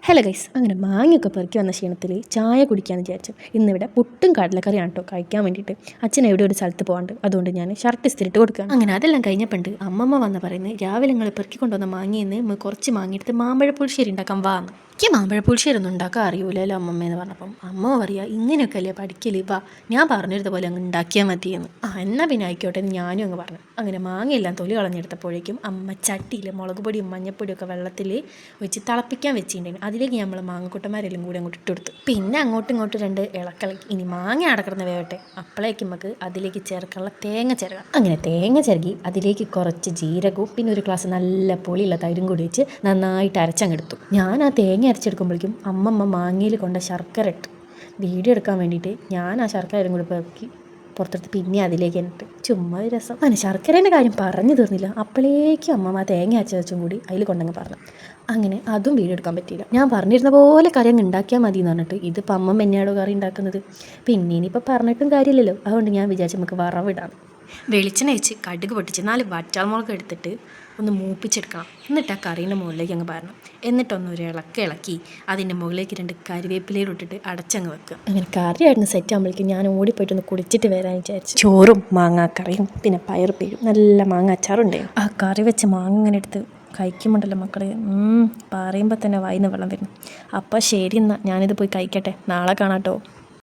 Hello guys, അങ്ങനെ മാങ്ങയൊക്കെ പെറുക്കി വന്ന ക്ഷീണത്തിൽ ചായ കുടിക്കാമെന്ന് വിചാരിച്ചു. ഇന്നിവിടെ പുട്ടും കടലക്കറിയാണ് കേട്ടോ കഴിക്കാൻ വേണ്ടിയിട്ട്. അച്ഛൻ എവിടെ ഒരു സ്ഥലത്ത് പോകാണ്ട്, അതുകൊണ്ട് ഞാൻ ഷർട്ട് ഇസ്തിരിട്ട് കൊടുക്കുകയാണ്. അങ്ങനെ അതെല്ലാം കഴിഞ്ഞപ്പോണ്ട് അമ്മമ്മ വന്ന് പറയുന്നത്, രാവിലെ നിങ്ങൾ പെറുക്കി കൊണ്ടുവന്ന മാങ്ങയെന്ന് കുറച്ച് മാങ്ങിയെടുത്ത് മാമ്പഴ പുളിശ്ശേരി ഉണ്ടാക്കാൻ വാന്ന്. എനിക്ക് മാമ്പഴ പുളിശ്ശേരി ഒന്നും ഉണ്ടാക്കാൻ അറിയൂലല്ലോ അമ്മമ്മയെന്ന് പറഞ്ഞപ്പം അമ്മ പറയുക, ഇങ്ങനെയൊക്കെ അല്ലേ പഠിക്കല്, വാ ഞാൻ പറഞ്ഞിരുന്നപോലെ അങ്ങ് ഉണ്ടാക്കിയാൽ മതിയെന്ന്. എന്നാൽ പിന്നെ ആയിക്കോട്ടെ എന്ന് ഞാനും അങ്ങ് പറഞ്ഞു. അങ്ങനെ മാങ്ങയെല്ലാം തൊലി കളഞ്ഞെടുത്തപ്പോഴേക്കും അമ്മ ചട്ടിയിൽ മുളക് പൊടിയും മഞ്ഞപ്പൊടിയും ഒക്കെ വെള്ളത്തിൽ വെച്ച് തിളപ്പിക്കാൻ വെച്ചിട്ടുണ്ടായിരുന്നു. അതിലേക്ക് നമ്മൾ മാങ്ങക്കുട്ടന്മാരെല്ലാം കൂടി അങ്ങോട്ട് ഇട്ടുകൊടുത്തു. പിന്നെ അങ്ങോട്ടും ഇങ്ങോട്ടും രണ്ട് ഇളക്കളക്കി ഇനി മാങ്ങ അടക്കിടന്ന് വേവട്ടെ. അപ്പോഴേക്കും നമുക്ക് അതിലേക്ക് ചേർക്കാനുള്ള തേങ്ങ ചിരകാം. അങ്ങനെ തേങ്ങ ചിരകി അതിലേക്ക് കുറച്ച് ജീരകവും പിന്നെ ഒരു ഗ്ലാസ് നല്ല പുളിയുള്ള തൈരും കൂടി വെച്ച് നന്നായിട്ട് അരച്ചങ്ങെടുത്തു. ഞാൻ ആ തേങ്ങ അരച്ചെടുക്കുമ്പോഴേക്കും അമ്മമ്മ മാങ്ങയിൽ കൊണ്ട ശർക്കര ഇട്ടു. വീഡിയോ എടുക്കാൻ വേണ്ടിയിട്ട് ഞാൻ ആ ശർക്കരയും കൂടി പെറുക്കി പുറത്തെടുത്ത് പിന്നെ അതിലേക്ക് ഇട്ട് ചുമ്മാ രസം. അങ്ങനെ ശർക്കരേൻ്റെ കാര്യം പറഞ്ഞു തീർന്നില്ല, അപ്പോഴേക്കും അമ്മമ്മ തേങ്ങ അരച്ചും കൂടി അതിൽ കൊണ്ടങ്ങ് പറഞ്ഞു. അങ്ങനെ അതും വീഡിയോ എടുക്കാൻ പറ്റിയില്ല. ഞാൻ പറഞ്ഞിരുന്ന പോലെ കറി അങ്ങ് ഉണ്ടാക്കിയാൽ മതി എന്ന് പറഞ്ഞിട്ട് ഇതിപ്പോൾ അമ്മ മെന്നാടോ കറി ഉണ്ടാക്കുന്നത്. പിന്നെ ഇനിയിപ്പോൾ പറഞ്ഞിട്ടും കാര്യമില്ലല്ലോ, അതുകൊണ്ട് ഞാൻ വിചാരിച്ചു നമുക്ക് വറവിടാം. വെളിച്ചെണ്ണ വെച്ച് കടുക് പൊട്ടിച്ച് 4 വറ്റൽമുളക് എടുത്തിട്ട് ഒന്ന് മൂപ്പിച്ചെടുക്കണം. എന്നിട്ട് ആ കറീൻ്റെ മുകളിലേക്ക് അങ്ങ് പാരണം. എന്നിട്ടൊന്നൊരു ഇളക്കി അതിൻ്റെ മുകളിലേക്ക് 2 കരിവേപ്പിലയിൽ ഇട്ടിട്ട് അടച്ചങ്ങ് വെക്കുക. അങ്ങനെ കറിയായിരുന്നു സെറ്റ് ആകുമ്പോഴേക്കും ഞാൻ ഓടിപ്പോയിട്ടൊന്ന് കുടിച്ചിട്ട് വരാൻ വിചാരിച്ചു. ചോറും മാങ്ങാക്കറിയും പിന്നെ പയറുപ്പേരും നല്ല മാങ്ങ അച്ചാറുണ്ടായിരുന്നു. ആ കറി വെച്ച് മാങ്ങ ഇങ്ങനെ എടുത്ത് കഴിക്കുമ്പോണ്ടല്ലോ മക്കളെ, പറയുമ്പോൾ തന്നെ വായിന്ന് വെള്ളം വരുന്നു. അപ്പോൾ ശരി എന്നാൽ ഞാനിത് പോയി കഴിക്കട്ടെ, നാളെ കാണാട്ടോ.